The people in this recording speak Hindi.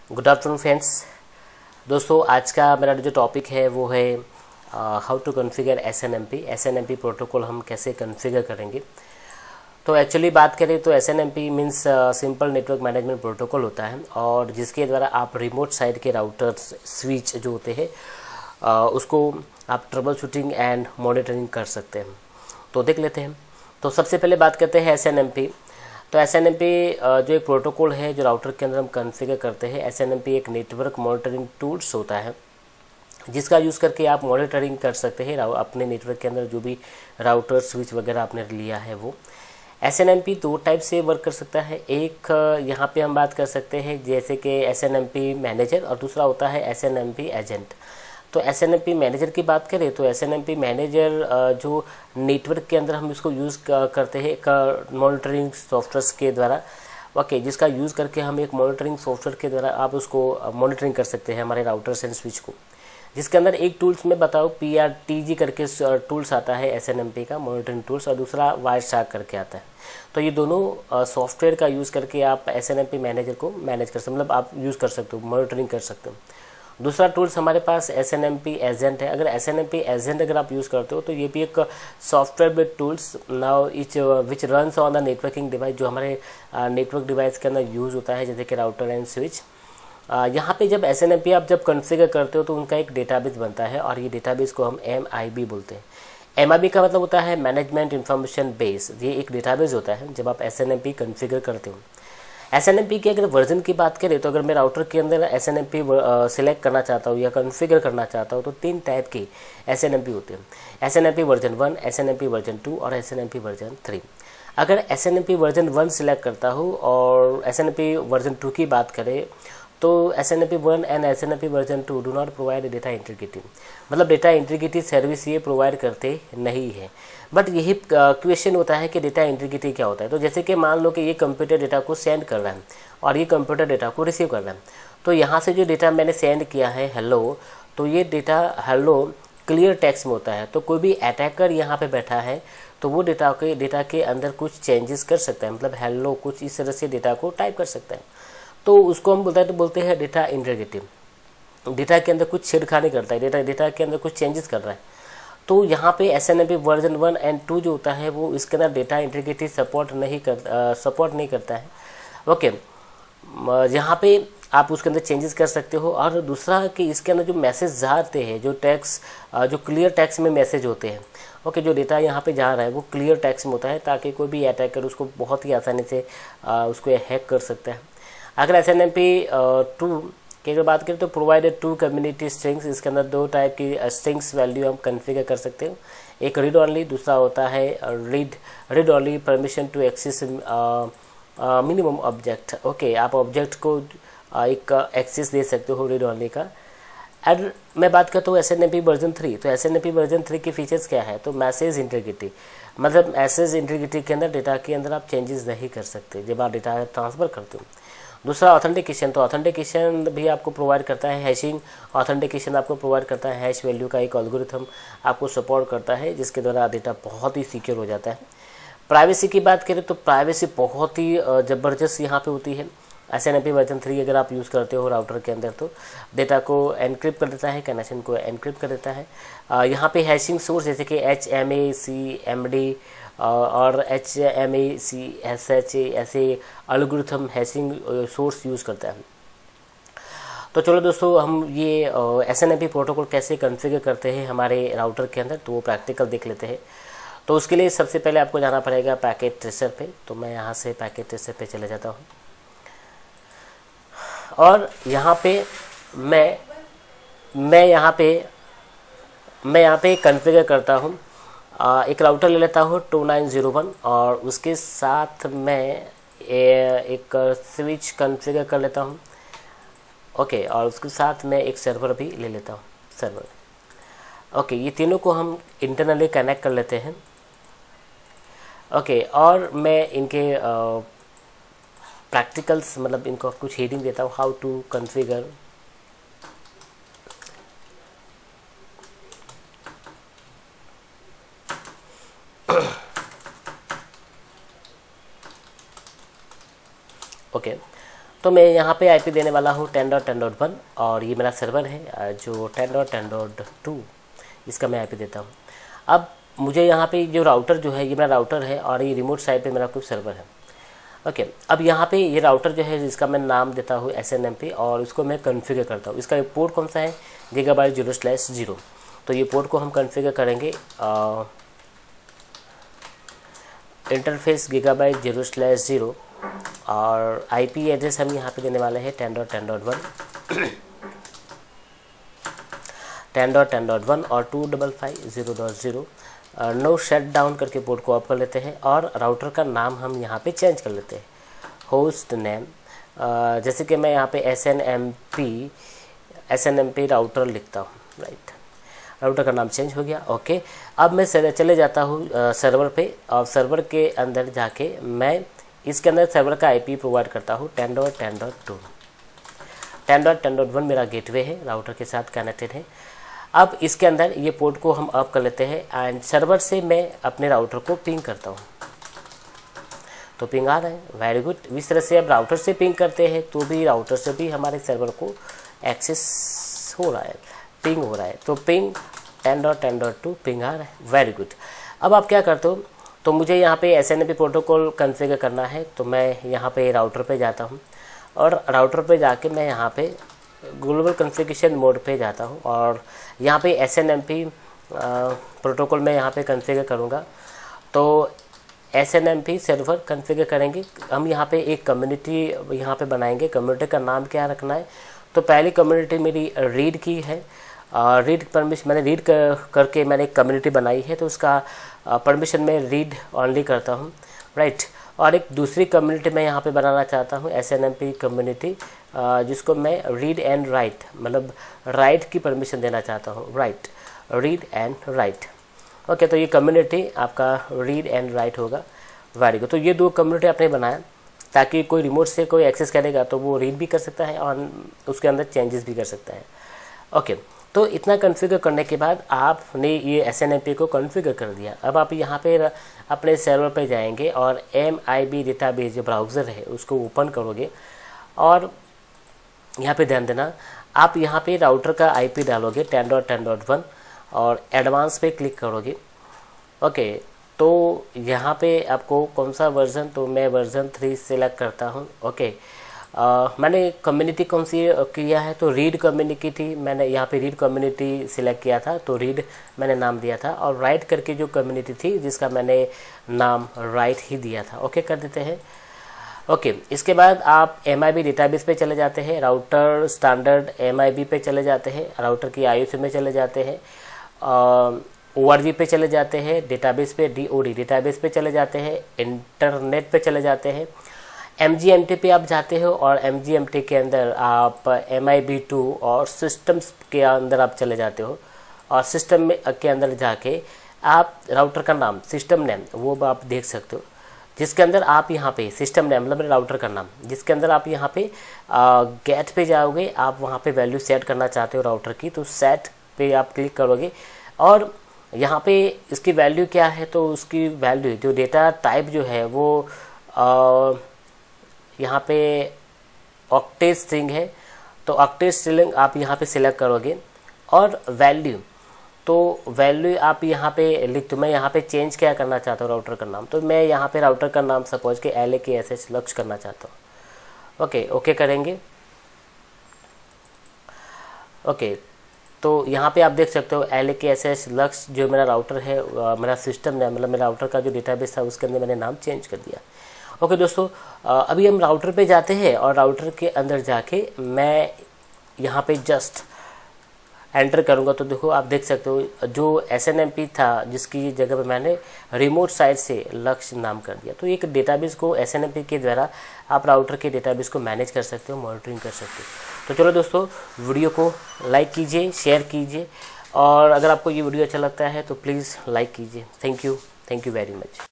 Good afternoon friends. दोस्तों, आज का मेरा जो टॉपिक है वो है how to configure SNMP protocol हम कैसे कॉन्फ़िगर करेंगे। तो एक्चुअली बात करें तो SNMP means simple network management protocol होता है, और जिसके द्वारा आप रिमोट साइड के राउटर्स स्विच जो होते हैं उसको आप ट्रबल शूटिंग एंड मॉनिटरिंग कर सकते हैं। तो देख लेते हैं। तो सबसे पहले बात करते हैं एसएनएमपी। तो एसएनएमपी जो एक प्रोटोकॉल है जो राउटर के अंदर हम कॉन्फ़िगर करते हैं। एसएनएमपी एक नेटवर्क मॉनिटरिंग टूल्स होता है जिसका यूज़ करके आप मॉनिटरिंग कर सकते हैं अपने नेटवर्क के अंदर जो भी राउटर स्विच वगैरह आपने लिया है वो। एसएनएमपी दो टाइप से वर्क कर सकता है। एक यहाँ पे हम बात कर सकते हैं जैसे कि एसएनएमपी मैनेजर, और दूसरा होता है एसएनएमपी एजेंट। तो एसएनएमपी मैनेजर की बात करें तो एसएनएमपी मैनेजर जो नेटवर्क के अंदर हम इसको यूज़ करते हैं मॉनिटरिंग सॉफ्टवेयर्स के द्वारा, ओके, जिसका यूज़ करके हम एक मॉनिटरिंग सॉफ्टवेयर के द्वारा आप उसको मॉनिटरिंग कर सकते हैं हमारे राउटर्स एंड स्विच को। जिसके अंदर एक टूल्स में बताओ PRTG करके टूल्स आता है एसएनएमपी का मॉनिटरिंग टूल्स, और दूसरा वायरशार्क करके आता है। तो ये दोनों सॉफ्टवेयर का यूज़ करके आप एसएनएमपी मैनेजर को मैनेज कर सकते, मतलब आप यूज़ कर सकते हो, मॉनिटरिंग कर सकते हो। दूसरा टूल्स हमारे पास एसएनएमपी एजेंट है। अगर एसएनएमपी एजेंट अगर आप यूज़ करते हो तो ये भी एक software based tools now which runs on the networking device, जो हमारे नेटवर्क डिवाइस के अंदर यूज़ होता है जैसे कि राउटर एंड स्विच। यहाँ पे जब एसएनएमपी आप जब कॉन्फ़िगर करते हो तो उनका एक डेटाबेस बनता है, और ये डेटाबेस को हम MIB बोलते हैं। MIB का मतलब होता है मैनेजमेंट इंफॉर्मेशन बेस। ये एक डेटाबेस होता है जब आप एसएनएमपी कॉन्फ़िगर करते हो। एसएनएमपी की अगर वर्जन की बात करें तो अगर मैं राउटर के अंदर एसएनएमपी सिलेक्ट करना चाहता हूँ या कॉन्फ़िगर करना चाहता हूँ तो 3 टाइप के एसएनएमपी होते हैं। एसएनएमपी वर्जन 1, एसएनएमपी वर्जन 2 और एसएनएमपी वर्जन 3। अगर एसएनएमपी वर्जन 1 सिलेक्ट करता हूँ और एसएनएमपी वर्जन 2 की बात करें तो SNMP 1 and SNMP version 2 do not provide data integrity, मतलब डेटा इंटीग्रिटी सर्विस ये प्रोवाइड करते नहीं है। बट यही क्वेश्चन होता है कि डेटा इंटीग्रिटी क्या होता है। तो जैसे कि मान लो कि ये कंप्यूटर डेटा को सेंड कर रहा है और ये कंप्यूटर डेटा को रिसीव कर रहा है, तो यहाँ से जो डेटा मैंने सेंड किया है हेलो, तो ये डेटा हेलो क्लियर टेक्स्ट में होता है। तो कोई भी अटैकर यहाँ पे बैठा है तो वो डेटा के अंदर कुछ चेंजेस कर सकता है, मतलब हेलो कुछ इस तरह से डेटा को टाइप कर सकता है। तो उसको हम बोलते हैं डेटा इंटीग्रिटी। डेटा के अंदर कुछ छेड़खानी करता है, डेटा के अंदर कुछ चेंजेस कर रहा है। तो यहाँ पे एसएनएमपी वर्जन 1 एंड 2 जो होता है वो इसके अंदर डेटा इंटीग्रिटी सपोर्ट नहीं करता है। ओके, यहाँ पे आप उसके अंदर चेंजेस कर सकते हो। और दूसरा कि इसके अंदर जो मैसेज आते हैं, जो क्लियर टेक्स्ट में मैसेज होते हैं, ओके, जो डेटा यहाँ पे जा रहा है वो क्लियर टेक्स्ट में होता है ताकि कोई भी अटैकर उसको बहुत ही आसानी से उसको हैक कर सकता है। अगर एसएनएमपी 2 की अगर बात करें तो प्रोवाइडेड 2 कम्युनिटी स्ट्रिंग्स, इसके अंदर 2 टाइप की स्ट्रिंग्स वैल्यू हम कॉन्फ़िगर कर सकते हो। एक रीड ऑनली, दूसरा होता है read only permission to access minimum object. Okay, आप ऑब्जेक्ट को एक एक्सेस दे सकते हो रीड ऑनली का। अगर मैं बात करता हूँ एसएनएमपी वर्जन 3, तो एसएनएमपी वर्जन 3 के फीचर्स क्या है, तो मैसेज इंटीग्रिटी, मतलब मैसेज इंटीग्रिटी के अंदर डेटा के अंदर आप चेंजेस नहीं कर सकते जब आप डेटा ट्रांसफ़र करते हो। दूसरा ऑथेंटिकेशन, तो ऑथेंटिकेशन भी आपको प्रोवाइड करता है। हैशिंग ऑथेंटिकेशन आपको प्रोवाइड करता है। हैश वैल्यू का एक एल्गोरिथम आपको सपोर्ट करता है जिसके द्वारा डेटा बहुत ही सिक्योर हो जाता है। प्राइवेसी की बात करें तो प्राइवेसी बहुत ही ज़बरदस्त यहाँ पे होती है। एसएनएमपी वर्जन 3 अगर आप यूज़ करते हो राउटर के अंदर तो डेटा को एनक्रिप्ट कर देता है, कनेक्शन को एनक्रिप्ट कर देता है। यहाँ पे हैशिंग सोर्स जैसे कि HMACMD और HMACSH ऐसे एल्गोरिथम हैशिंग सोर्स यूज़ करता है। तो चलो दोस्तों, हम ये एसएनएमपी प्रोटोकॉल कैसे कॉन्फ़िगर करते हैं हमारे राउटर के अंदर, तो वो प्रैक्टिकल देख लेते हैं। तो उसके लिए सबसे पहले आपको जाना पड़ेगा पैकेट ट्रेसर पे। तो मैं यहाँ से पैकेट ट्रेसर पे चले जाता हूँ, और यहाँ पे मैं यहाँ पे कॉन्फ़िगर करता हूँ। एक राउटर ले लेता हूँ 2901, और उसके साथ मैं एक स्विच कॉन्फ़िगर कर लेता हूँ। ओके, और उसके साथ मैं एक सर्वर भी ले लेता हूँ, सर्वर। ओके, ये तीनों को हम इंटरनली कनेक्ट कर लेते हैं। ओके, और मैं इनके प्रैक्टिकल्स, मतलब इनको कुछ हेडिंग देता हूँ, हाउ टू कॉन्फ़िगर ओके। तो मैं यहाँ पे आईपी देने वाला हूँ 10.10.1 और ये मेरा सर्वर है जो 10.10.2, इसका मैं आईपी देता हूँ। अब मुझे यहाँ पे जो राउटर जो है ये मेरा राउटर है और ये रिमोट साइड पे मेरा कोई सर्वर है। ओके, अब यहाँ पे ये राउटर जो है जिसका मैं नाम देता हूँ SNMP और इसको मैं कॉन्फ़िगर करता हूँ। इसका पोर्ट कौन सा है, GB0/0। तो ये पोर्ट को हम कॉन्फ़िगर करेंगे इंटरफेस GB0/0 और आईपी एड्रेस हम यहाँ पे देने वाले हैं 10.10.1 10.10.1 और 255.0.0। नो शट डाउन करके पोर्ट को ऑफ कर लेते हैं और राउटर का नाम हम यहाँ पे चेंज कर लेते हैं। होस्ट नेम जैसे कि मैं यहाँ पे SNMP राउटर लिखता हूँ, राइट। राउटर का नाम चेंज हो गया। ओके, अब मैं चले जाता हूँ सर्वर पे और सर्वर के अंदर जाके मैं इसके अंदर सर्वर का आईपी प्रोवाइड करता हूँ 10.10.2। 10.10.1 मेरा गेटवे है, राउटर के साथ कनेक्टेड है। अब इसके अंदर ये पोर्ट को हम ऑफ कर लेते हैं एंड सर्वर से मैं अपने राउटर को पिंग करता हूँ। तो पिंग आ रहा है, वेरी गुड। इस तरह से अब राउटर से पिंग करते हैं तो भी राउटर से भी हमारे सर्वर को एक्सेस हो रहा है, पिंग हो रहा है। तो पिंग 10.10.2 पिंग आ रहा है, वेरी गुड। अब आप क्या करते हो, तो मुझे यहाँ पे SNMP प्रोटोकॉल कॉन्फ़िगर करना है। तो मैं यहाँ पे राउटर पे जाता हूँ और राउटर पे जाके मैं यहाँ पे ग्लोबल कॉन्फ़िगरेशन मोड पे जाता हूँ और यहाँ पे SNMP प्रोटोकॉल मैं यहाँ पे कॉन्फ़िगर करूँगा। तो SNMP सर्वर कॉन्फ़िगर करेंगे हम। यहाँ पे एक कम्युनिटी यहाँ पे बनाएंगे। कम्युनिटी का नाम क्या रखना है, तो पहली कम्युनिटी मेरी रीड की है। रीड परमिशन मैंने रीड करके मैंने एक कम्युनिटी बनाई है, तो उसका परमिशन मैं रीड ऑनली करता हूँ, राइट। और एक दूसरी कम्युनिटी मैं यहाँ पे बनाना चाहता हूँ SNMP कम्युनिटी, जिसको मैं रीड एंड राइट मतलब राइट की परमिशन देना चाहता हूँ, right, read and right. Okay, तो ये कम्युनिटी आपका रीड एंड राइट होगा, वेरी गुड। तो ये दो कम्युनिटी आपने बनाया ताकि कोई रिमोट से कोई एक्सेस करेगा तो वो रीड भी कर सकता है और उसके अंदर चेंजेस भी कर सकता है। ओके, तो इतना कॉन्फ़िगर करने के बाद आपने ये SNMP को कॉन्फ़िगर कर दिया। अब आप यहाँ पे अपने सर्वर पे जाएंगे और MIB डेटाबेस जो ब्राउज़र है उसको ओपन करोगे और यहाँ पे ध्यान देना, आप यहाँ पे राउटर का आईपी डालोगे 10.10.1 और एडवांस पे क्लिक करोगे। ओके, तो यहाँ पे आपको कौन सा वर्ज़न, तो मैं वर्ज़न 3 सेलेक्ट करता हूँ। ओके, मैंने कम्युनिटी कौन सी किया है, तो रीड कम्युनिटी थी, मैंने यहाँ पे रीड कम्युनिटी सिलेक्ट किया था, तो रीड मैंने नाम दिया था। और राइट करके जो कम्युनिटी थी जिसका मैंने नाम राइट ही दिया था। ओके, कर देते हैं। ओके, इसके बाद आप MIB डेटाबेस पे चले जाते हैं, राउटर स्टैंडर्ड MIB पे चले जाते हैं, राउटर की IOC में चले जाते हैं, ORG पे चले जाते हैं, डेटाबेस पे DOD डेटाबेस पे चले जाते हैं, इंटरनेट पे चले जाते हैं, MGMT पे आप जाते हो और MGMT के अंदर आप MIB2 और सिस्टम्स के अंदर आप चले जाते हो और सिस्टम में के अंदर जाके आप राउटर का नाम, सिस्टम नेम वो आप देख सकते हो, जिसके अंदर आप यहाँ पे सिस्टम नेम मतलब राउटर का नाम, जिसके अंदर आप यहाँ पे गेट पे जाओगे, आप वहाँ पे वैल्यू सेट करना चाहते हो राउटर की, तो सेट पे आप क्लिक करोगे और यहाँ पे इसकी वैल्यू क्या है, तो उसकी वैल्यू जो डेटा टाइप जो है वो यहाँ पे ऑक्टेट स्ट्रिंग है, तो ऑक्टेट स्ट्रिंग आप यहाँ पे सिलेक्ट करोगे और वैल्यू, तो वैल्यू आप यहाँ पे लिख दो। मैं यहाँ पे चेंज क्या करना चाहता हूँ राउटर का नाम, तो मैं यहाँ पे राउटर का नाम सपोज के LAKSH लक्ष्य करना चाहता हूँ। ओके, ओके करेंगे। ओके, तो यहाँ पे आप देख सकते हो LAKSH लक्ष्य जो मेरा राउटर है, मेरा सिस्टम नेम मतलब मेरा राउटर का जो डेटाबेस था उसके अंदर मैंने नाम चेंज कर दिया। ओके दोस्तों, अभी हम राउटर पे जाते हैं और राउटर के अंदर जाके मैं यहाँ पे जस्ट एंटर करूँगा, तो देखो आप देख सकते हो जो SNMP था जिसकी जगह पे मैंने रिमोट साइट से लक्ष्य नाम कर दिया। तो एक डेटाबेस को SNMP के द्वारा आप राउटर के डेटाबेस को मैनेज कर सकते हो, मॉनिटरिंग कर सकते हो। तो चलो दोस्तों, वीडियो को लाइक कीजिए, शेयर कीजिए और अगर आपको ये वीडियो अच्छा लगता है तो प्लीज़ लाइक कीजिए। Thank you very much.